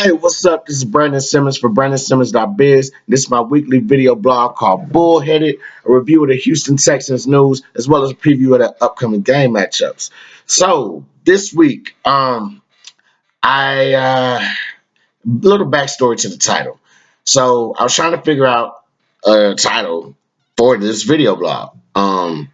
Hey, what's up? This is Brandon Simmons for BrandonSimmons.biz. This is my weekly video blog called Bullheaded, a review of the Houston Texans news, as well as a preview of the upcoming game matchups. So this week, I little backstory to the title. So I was trying to figure out a title for this video blog, and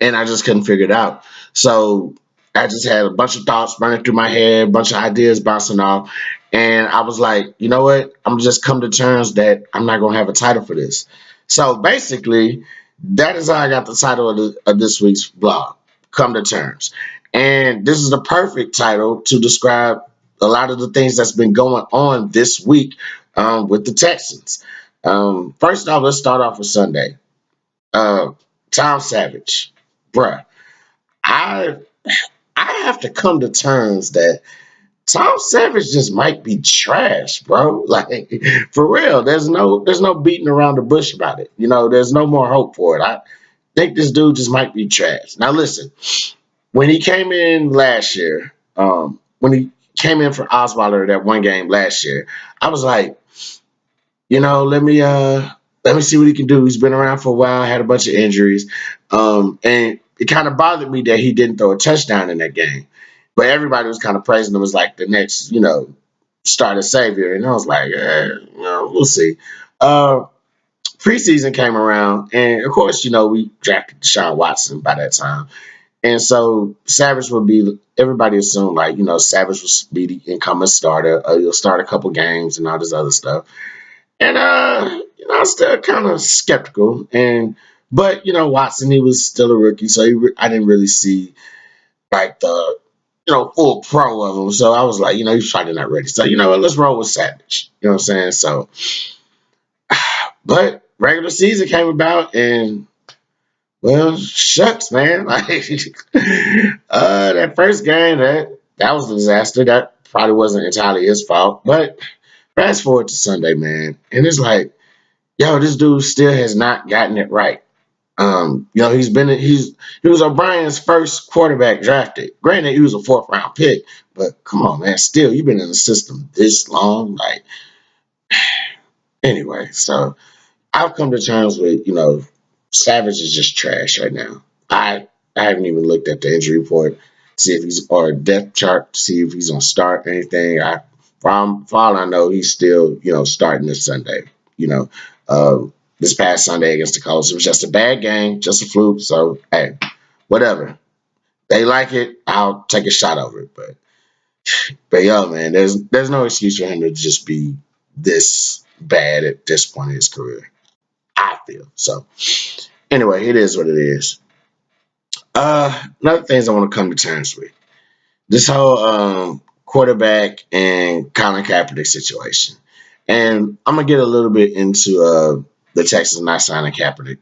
I just couldn't figure it out. So I just had a bunch of thoughts running through my head, a bunch of ideas bouncing off, and I was like, you know what? I'm just come to terms that I'm not gonna have a title for this. So basically, that is how I got the title of this week's blog. Come to terms, and this is the perfect title to describe a lot of the things that's been going on this week with the Texans. First off, let's start off with Sunday. Uh, Tom Savage, bruh. I I have to come to terms that Tom Savage just might be trash, bro. Like for real, there's no beating around the bush about it. There's no more hope for it. I think this dude just might be trash. Now listen, when he came in last year, when he came in for Osweiler that one game last year, I was like, let me see what he can do. He's been around for a while, had a bunch of injuries, and it kind of bothered me that he didn't throw a touchdown in that game. But everybody was kind of praising him as like the next, starter savior, and I was like, we'll see. Uh, Preseason came around, and of course, we drafted Deshaun Watson by that time. And so Savage would be, everybody assumed like, Savage would be the incumbent starter. He'll start a couple games and all this other stuff. And I'm still kind of skeptical. But Watson, he was still a rookie, so I didn't really see like the full pro of him. So I was like, he's probably not ready. So what, let's roll with Savage. You know what I'm saying? So, but regular season came about, and well, shucks, man. Like that first game, that was a disaster. That probably wasn't entirely his fault. But fast forward to Sunday, man, and it's like, yo, this dude still has not gotten it right. He was O'Brien's first quarterback drafted. Granted, he was a fourth round pick, but come on, man, still you've been in the system this long. Like anyway, so I've come to terms with, Savage is just trash right now. I haven't even looked at the injury report, see if he's or depth chart, see if he's gonna start anything. For all I know, he's still, starting this Sunday. You know, this past Sunday against the Colts, it was just a bad game, just a fluke. So hey, whatever. They like it, I'll take a shot over it. But yo, man, there's no excuse for him to just be this bad at this point in his career. I feel so. Anyway, it is what it is. Another things I want to come to terms with. This whole quarterback and Colin Kaepernick situation. And I'm gonna get a little bit into the Texans not signing Kaepernick,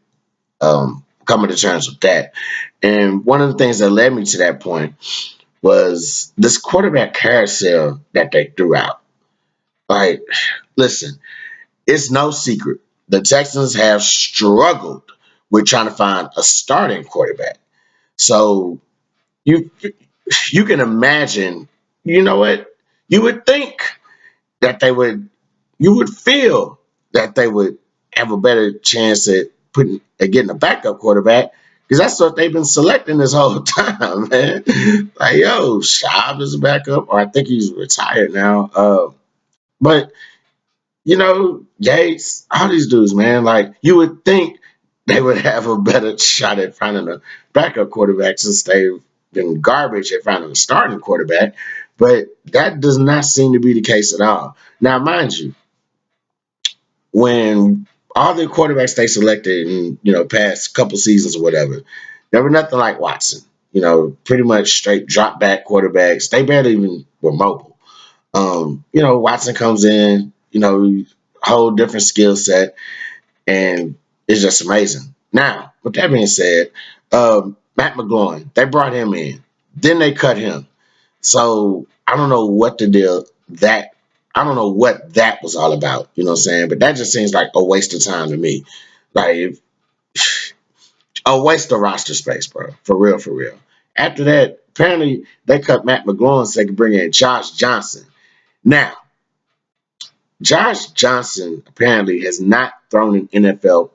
coming to terms with that. And one of the things that led me to that point was this quarterback carousel that they threw out. Like, listen, it's no secret the Texans have struggled with trying to find a starting quarterback. So you you can imagine, you know what? You would think that you would feel that they would have a better chance at getting a backup quarterback because that's what they've been selecting this whole time, man. Like, yo, Schaub is a backup, or I think he's retired now. But Yates, all these dudes, man, like you would think they would have a better shot at finding a backup quarterback since they've been garbage at finding a starting quarterback. But that does not seem to be the case at all. Now, mind you, when all the quarterbacks they selected in past couple seasons or whatever, there were nothing like Watson. Pretty much straight drop back quarterbacks. They barely even were mobile. Watson comes in, whole different skill set, and it's just amazing. Now, with that being said, Matt McGloin, they brought him in, then they cut him. So I don't know what the deal that I don't know what that was all about. You know what I'm saying? But that just seems like a waste of time to me. Like a waste of roster space, bro. For real, for real. After that, apparently they cut Matt McGloin so they could bring in Josh Johnson. Now, Josh Johnson apparently has not thrown an an NFL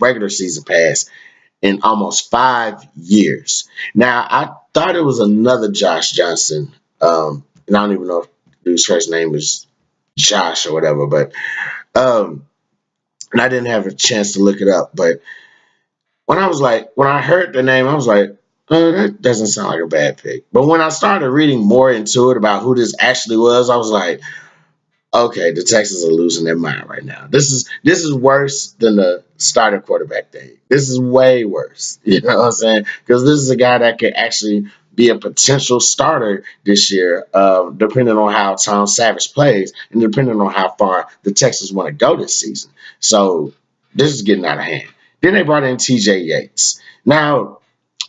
regular season pass in almost 5 years. Now, I thought it was another Josh Johnson, and I don't even know if the dude's first name is Josh or whatever, but um, and I didn't have a chance to look it up. But when I heard the name, I was like, that doesn't sound like a bad pick. But when I started reading more into it about who this actually was, I was like, okay, the Texans are losing their mind right now. This is worse than the starter quarterback thing. This is way worse. You know what I'm saying? Because this is a guy that could actually be a potential starter this year, depending on how Tom Savage plays and depending on how far the Texans want to go this season. So this is getting out of hand. Then they brought in TJ Yates. Now,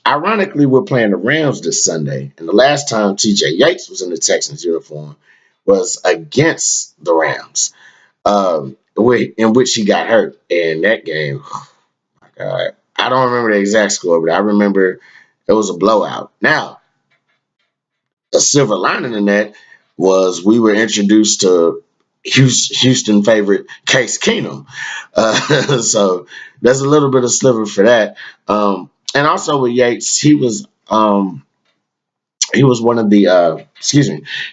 ironically, we're playing the Rams this Sunday, and the last time TJ Yates was in the Texans uniform was against the Rams, in which he got hurt. In that game, oh my God, I don't remember the exact score, but I remember it was a blowout. Now, a silver lining in that was we were introduced to Houston favorite Case Keenum. So there's a little bit of sliver for that. And also with Yates, he was one of the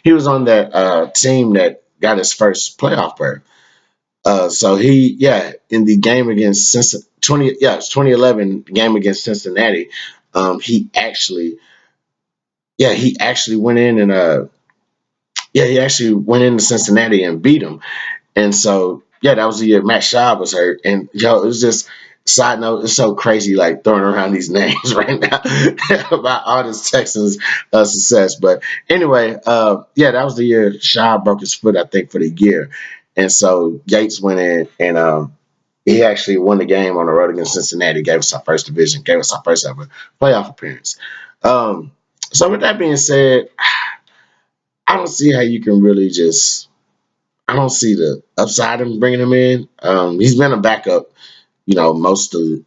he was on that team that got his first playoff berth. So in the game against Cincinnati, 2011 game against Cincinnati, he actually he actually went in and he actually went into Cincinnati and beat him. And so, that was the year Matt Schaub was hurt. And, it was just, side note, it's so crazy, like, throwing around these names right now about all this Texans success. But anyway, that was the year Schaub broke his foot, I think, for the year. And so Yates went in and he actually won the game on the road against Cincinnati, gave us our first division, gave us our first ever playoff appearance. So with that being said, I don't see how you can really just I don't see the upside in bringing him in. He's been a backup, mostly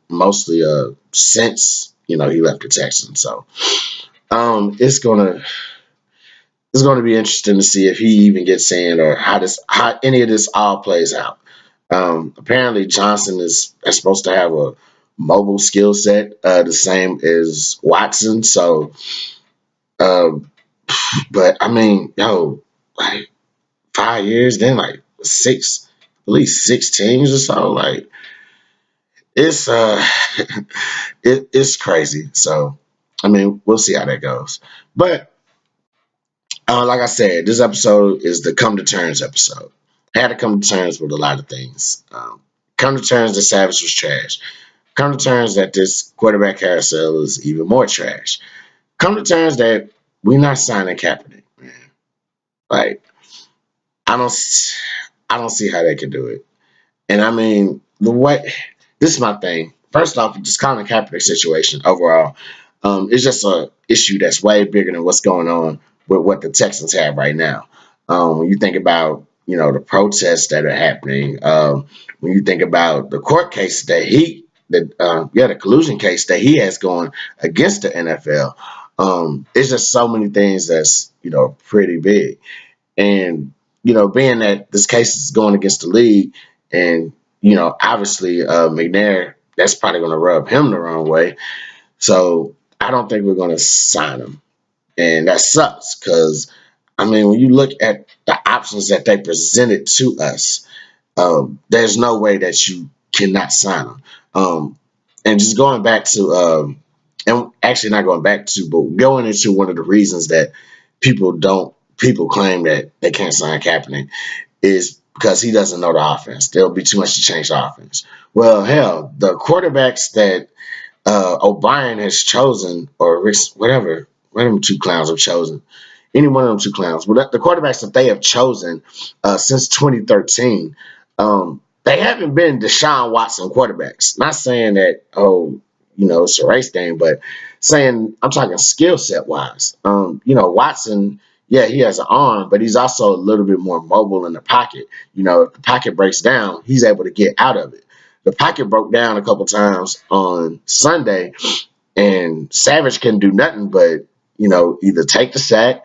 since he left the Texans. So it's gonna be interesting to see if he even gets in or how any of this all plays out. Apparently Johnson is supposed to have a mobile skill set, the same as Watson. So, uh, but I mean, like 5 years, then like at least 6 teams or so. Like it's it's crazy. So I mean, we'll see how that goes. But like I said, this episode is the come to terms episode. I had to come to terms with a lot of things. Come to terms that Savage was trash. Come to terms that this quarterback carousel is even more trash. Come to terms that we're not signing Kaepernick, man. Like I don't, I don't see how they can do it. And I mean, this is my thing. First off, just Colin Kaepernick situation overall, it's just a issue that's way bigger than what's going on with what the Texans have right now. When you think about the protests that are happening, when you think about the court case the collusion case that he has going against the NFL, it's just so many things that's pretty big. And, being that this case is going against the league and, obviously McNair, that's probably going to rub him the wrong way. So I don't think we're going to sign him. And that sucks because, I mean, when you look at the options that they presented to us, there's no way that you cannot sign him. And just going back to, and actually not going back to, but going into one of the reasons that people claim that they can't sign Kaepernick is because he doesn't know the offense. There'll be too much to change the offense. Well, hell, the quarterbacks that O'Brien has chosen, or whatever, one of them two clowns have chosen, any one of them two clowns, but the quarterbacks that they have chosen since 2013, they haven't been Deshaun Watson quarterbacks. Not saying that, it's a race thing, but saying I'm talking skill set wise. Watson, yeah, he has an arm, but he's also a little bit more mobile in the pocket. If the pocket breaks down, he's able to get out of it. The pocket broke down a couple times on Sunday, and Savage couldn't do nothing but, either take the sack,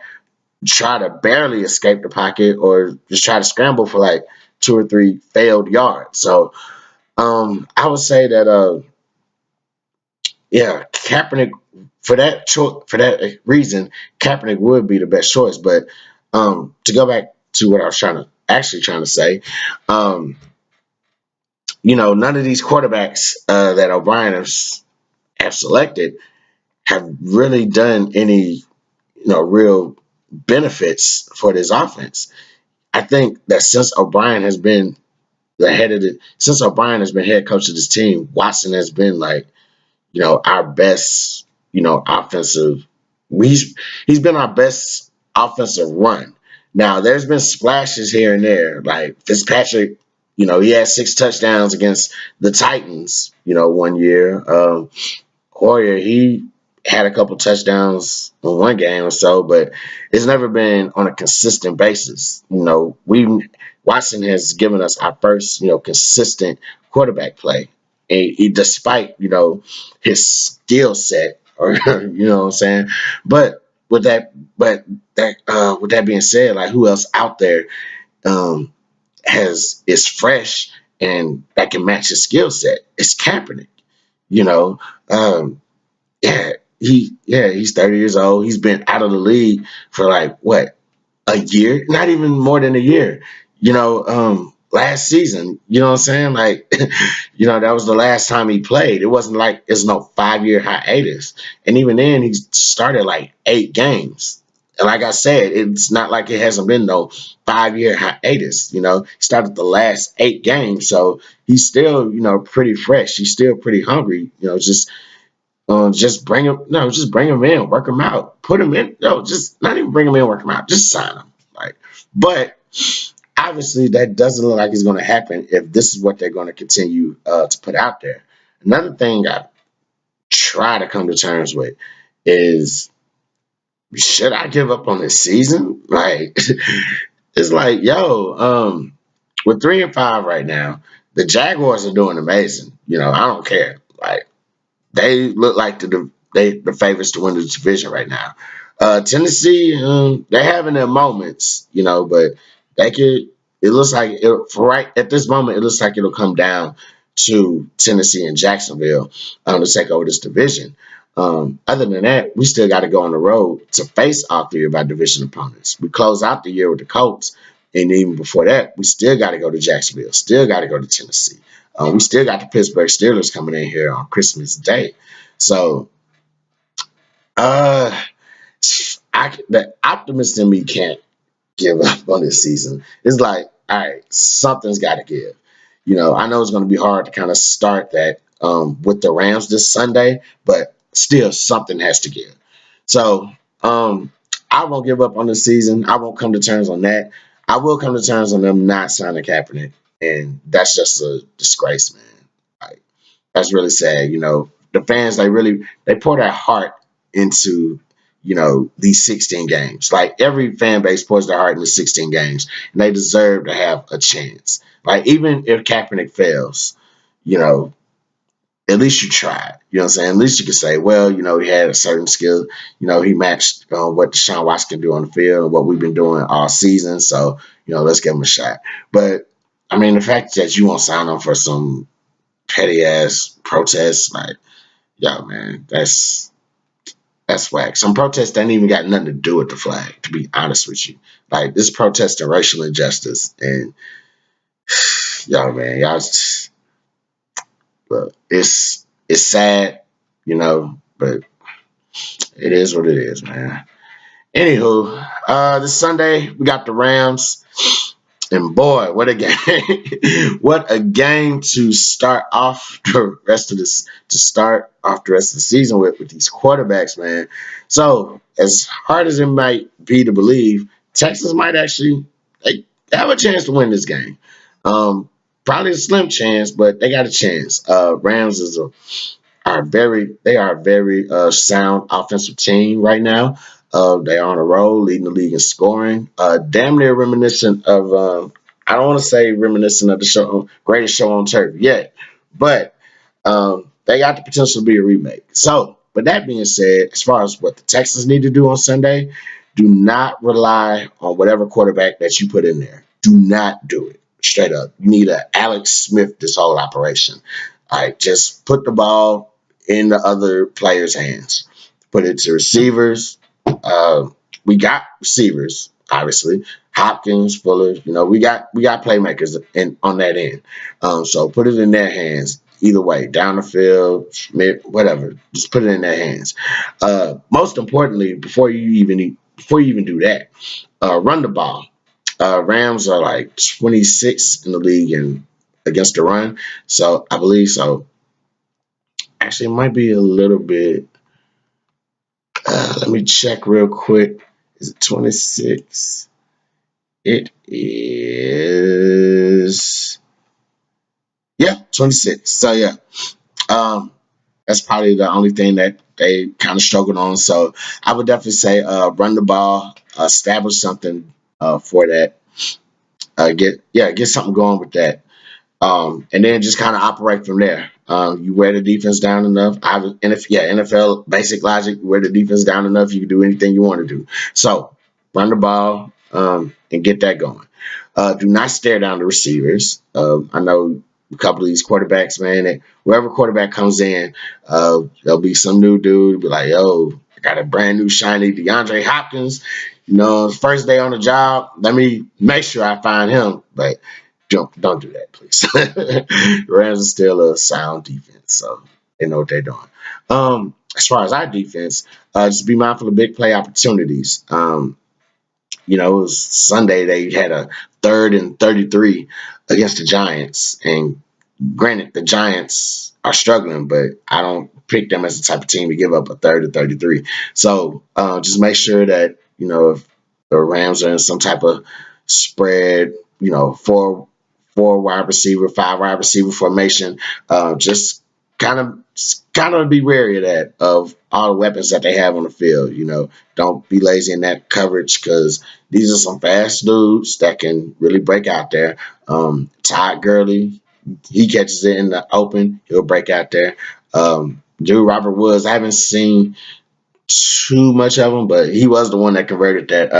try to barely escape the pocket or just try to scramble for like 2 or 3 failed yards. So I would say that yeah, Kaepernick for that reason, Kaepernick would be the best choice. But to go back to what I was trying to say, um, none of these quarterbacks that O'Brien have selected have really done any real benefits for this offense. I think that since O'Brien has been head coach of this team, Watson has been like our best, offensive. He's been our best offensive run. Now there's been splashes here and there, like Fitzpatrick. He had 6 touchdowns against the Titans. One year. Hoyer, he had a couple touchdowns in one game or so, but it's never been on a consistent basis. We Watson has given us our first, consistent quarterback play, and despite his skill set, or what I'm saying. But with that being said, like who else out there um, is fresh and that can match his skill set? It's Kaepernick. You know, um, yeah, he's 30 years old. He's been out of the league for like what, a year? Not even more than a year. Last season, you know what I'm saying? Like, that was the last time he played. It wasn't like it's no 5 year hiatus. And even then he started like 8 games. And like I said, it's not like it hasn't been no 5 year hiatus. He started the last 8 games. So he's still, pretty fresh. He's still pretty hungry. Just bring him. No, just bring him in, work him out, put him in. No, just not even bring him in, work him out. Just sign him. Like, but obviously that doesn't look like it's going to happen if this is what they're going to continue to put out there. Another thing I try to come to terms with is, should I give up on this season? Like, it's like, we're 3-5 right now. The Jaguars are doing amazing. I don't care. Like, they look like the favorites to win the division right now. Tennessee, they're having their moments, but they could. It looks like for right at this moment, it looks like it'll come down to Tennessee and Jacksonville to take over this division. Other than that, we still got to go on the road to face all 3 of our division opponents. We close out the year with the Colts, and even before that, we still got to go to Jacksonville, still got to go to Tennessee. We still got the Pittsburgh Steelers coming in here on Christmas Day. So, uh, the optimist in me can't give up on this season. It's like, all right, something's got to give. I know it's going to be hard to kind of start that with the Rams this Sunday, but still something has to give. So, I won't give up on the season. I won't come to terms on that. I will come to terms on them not signing Kaepernick, and that's just a disgrace, man. Like, that's really sad. The fans, they pour their heart into these 16 games. Like, every fan base pours their heart into 16 games, and they deserve to have a chance. Like, even if Kaepernick fails, you know at least you tried. You know what I'm saying? At least you could say, well, he had a certain skill. He matched what Deshaun Watson can do on the field and what we've been doing all season. So, let's give him a shot. But I mean, the fact that you won't sign him for some petty ass protests, like, yo, man, that's whack. Some protests ain't even got nothing to do with the flag, to be honest with you. Like, this protesting racial injustice, and yo, man, y'all just, look, it's sad, but it is what it is, man. Anywho, this Sunday we got the Rams, and boy, what a game! What a game to start off the rest of this to start off the rest of the season with these quarterbacks, man. So, as hard as it might be to believe, Texans might actually they have a chance to win this game. Probably a slim chance, but they got a chance. Rams are a very sound offensive team right now. They are on a roll, leading the league in scoring. Damn near reminiscent of I don't want to say reminiscent of the show greatest show on turf yet, but they got the potential to be a remake. So, with that being said, as far as what the Texans need to do on Sunday, Do not rely on whatever quarterback that you put in there. Do not do it. Straight up. You need a Alex Smith this whole operation. All right, just put the ball in the other players' hands. Put it to receivers. Uh, we got receivers, obviously. Hopkins, Fuller, we got playmakers in on that end. So put it in their hands. Either way, down the field, whatever, just put it in their hands. Most importantly, before you even do that, run the ball. Rams are like 26 in the league and against the run, so I believe so. Actually, it might be a little bit. Let me check real quick. Is it 26? It is. Yeah, 26. So yeah, um, that's probably the only thing that they kind of struggled on. So I would definitely say run the ball, establish something for that. Get something going with that. And then just kind of operate from there. You wear the defense down enough. NFL basic logic. You wear the defense down enough, you can do anything you want to do. So run the ball and get that going. Do not stare down the receivers. I know a couple of these quarterbacks, man. Wherever quarterback comes in, there'll be some new dude be like, "Yo, I got a brand new shiny DeAndre Hopkins. First day on the job. Let me make sure I find him." But don't do that, please. The Rams are still a sound defense, so they know what they're doing. As far as our defense, just be mindful of big play opportunities. It was Sunday. They had a 3rd and 33 against the Giants, and granted, the Giants are struggling, but I don't pick them as the type of team to give up a 3rd and 33. So just make sure that if the Rams are in some type of spread, four wide receiver, five wide receiver formation, just kind of be wary of that, of all the weapons that they have on the field. Don't be lazy in that coverage because these are some fast dudes that can really break out there. Todd Gurley, he catches it in the open, he'll break out there. Drew Robert Woods, I haven't seen too much of him, but he was the one that converted that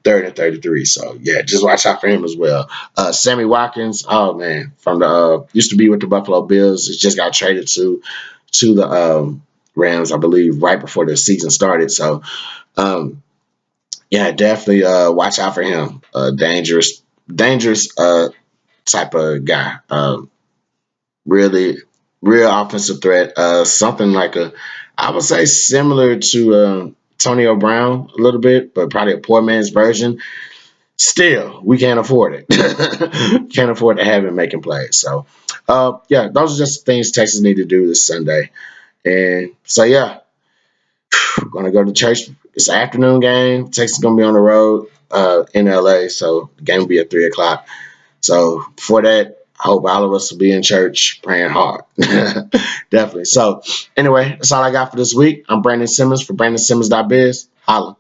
3rd and 33. So yeah, just watch out for him as well. Sammy Watkins, oh man, from the used to be with the Buffalo Bills, he just got traded to the Rams, I believe, right before the season started. So yeah, definitely watch out for him. Dangerous type of guy. Really, real offensive threat. Something like I would say similar to Antonio Brown a little bit, but probably a poor man's version. Still, we can't afford it. Can't afford to have him making plays. So, yeah, those are just things Texas need to do this Sunday. And so, yeah, we're gonna go to church. It's an afternoon game. Texas is gonna be on the road in LA, so the game will be at 3 o'clock. So before that, I hope all of us will be in church praying hard. Definitely. So anyway, that's all I got for this week. I'm Brandon Simmons for BrandonSimmons.biz. Holla.